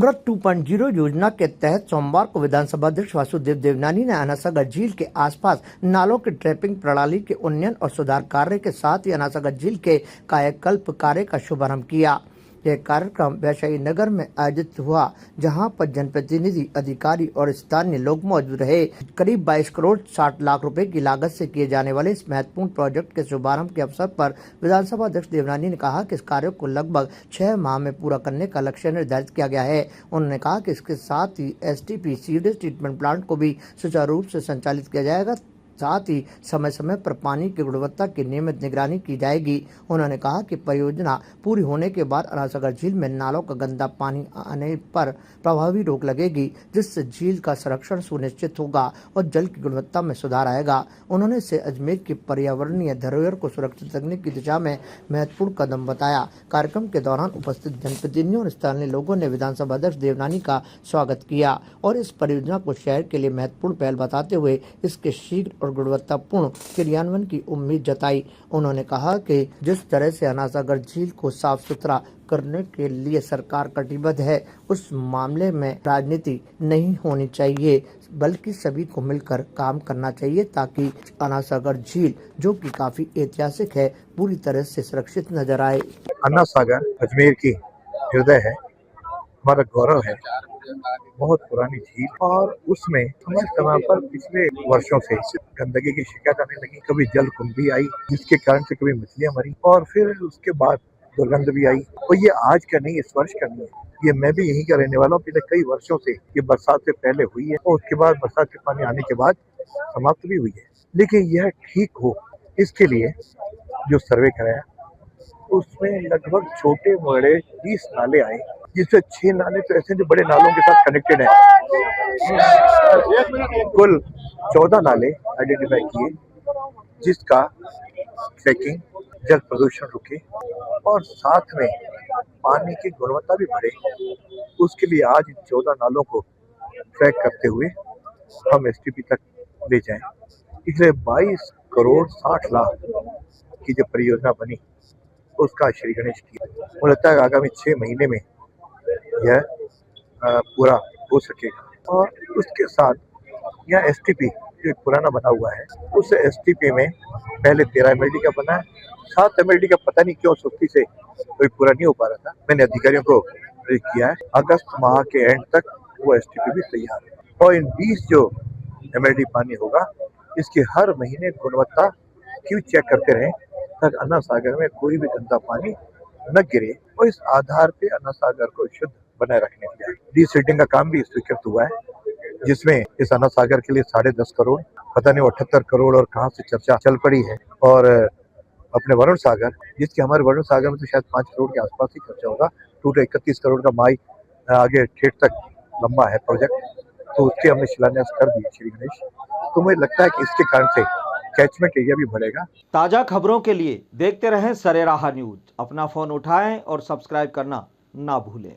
अमृत 2.0 योजना के तहत सोमवार को विधानसभा अध्यक्ष वासुदेव देवनानी ने अनासागर झील के आसपास नालों की ट्रैपिंग प्रणाली के उन्नयन और सुधार कार्य के साथ ही अनासागर झील के कायाकल्प कार्य का शुभारंभ किया। यह कार्यक्रम वैशाली नगर में आयोजित हुआ, जहां पर जनप्रतिनिधि, अधिकारी और स्थानीय लोग मौजूद रहे। करीब 22 करोड़ 60 लाख रुपए की लागत से किए जाने वाले इस महत्वपूर्ण प्रोजेक्ट के शुभारंभ के अवसर पर विधानसभा अध्यक्ष देवनानी ने कहा कि इस कार्य को लगभग 6 माह में पूरा करने का लक्ष्य निर्धारित किया गया है। उन्होंने कहा कि इसके साथ ही एसटीपी सीवरेज ट्रीटमेंट प्लांट को भी सुचारू रूप से संचालित किया जाएगा, साथ ही समय समय पर पानी की गुणवत्ता की नियमित निगरानी की जाएगी। उन्होंने कहा कि परियोजना पूरी होने के बाद अनासागर झील में नालों का गंदा पानी आने पर प्रभावी रोक लगेगी, जिससे झील का संरक्षण सुनिश्चित होगा और जल की गुणवत्ता में सुधार आएगा। उन्होंने इसे अजमेर की पर्यावरणीय धरोहर को सुरक्षित रखने की दिशा में महत्वपूर्ण कदम बताया। कार्यक्रम के दौरान उपस्थित जनप्रतिनिधियों और स्थानीय लोगों ने विधानसभा अध्यक्ष देवनानी का स्वागत किया और इस परियोजना को शहर के लिए महत्वपूर्ण पहल बताते हुए इसके शीघ्र और गुणवत्तापूर्ण क्रियान्वयन की उम्मीद जताई। उन्होंने कहा कि जिस तरह से अनासागर झील को साफ सुथरा करने के लिए सरकार कटिबद्ध है, उस मामले में राजनीति नहीं होनी चाहिए, बल्कि सभी को मिलकर काम करना चाहिए ताकि अनासागर झील, जो कि काफी ऐतिहासिक है, पूरी तरह से सुरक्षित नजर आए। अनासागर अजमेर की हृदय है, हमारा गौरव है, बहुत पुरानी झील, और उसमें समय समय पर पिछले वर्षों से गंदगी की शिकायत आने लगी। कभी जल कुंभी आई, जिसके कारण से कभी मछलियां मरी, और फिर उसके बाद दुर्गंध भी आई। और ये आज का नहीं, इस वर्ष का नहीं है, ये मैं भी यहीं का रहने वाला हूँ। पिछले कई वर्षों से ये बरसात से पहले हुई है और उसके बाद बरसात के पानी आने के बाद समाप्त भी हुई है। लेकिन यह ठीक हो, इसके लिए जो सर्वे कराया उसमें लगभग छोटे बड़े 20 नाले आए, जिससे 6 नाले तो ऐसे जो बड़े नालों के साथ कनेक्टेड है। कुल 14 नाले आइडेंटिफाई किए, जिसका ट्रैकिंग, जल प्रदूषण रुके और साथ में पानी की गुणवत्ता भी बढ़े। उसके लिए आज इन 14 नालों को ट्रैक करते हुए हम एसटीपी तक ले जाएं। इसलिए 22 करोड़ 60 लाख की जो परियोजना बनी, उसका श्री गणेश किया। मुझे लगता है आगामी 6 महीने में यह पूरा हो सकेगा। और उसके साथ यह एसटीपी जो पुराना बना हुआ है, उस एसटीपी में पहले 13 एमएलडी का बना है, 7 एमएलडी का पता नहीं क्यों सुस्ती से कोई पूरा नहीं हो पा रहा था। मैंने अधिकारियों को किया है, अगस्त माह के एंड तक वो एसटीपी भी तैयार है। और इन 20 जो एमएलडी पानी होगा, इसकी हर महीने गुणवत्ता क्यों चेक करते रहे, ताकि अनासागर में कोई भी गंदा पानी न गिरे, और इस आधार पे अनासागर को शुद्ध बनाए रखने के लिए डीसिल्टिंग का काम भी स्वीकृत हुआ है, जिसमें इस अनासागर के लिए 10.5 करोड़, पता नहीं 78 करोड़ और कहां से चर्चा चल पड़ी है। और अपने वरुण सागर, जिसके हमारे वरुण सागर में तो शायद 5 करोड़ के आसपास ही खर्चा होगा, टोटल 31 करोड़ का माई आगे ठेठ तक लंबा है प्रोजेक्ट, तो उसके हमने शिलान्यास कर दिए श्री गणेश। तो मुझे लगता है कि इसके कारण से कैचमेंट एरिया भी बढ़ेगा। ताजा खबरों के लिए देखते रहें सरेराह न्यूज। अपना फोन उठाएं और सब्सक्राइब करना ना भूलें।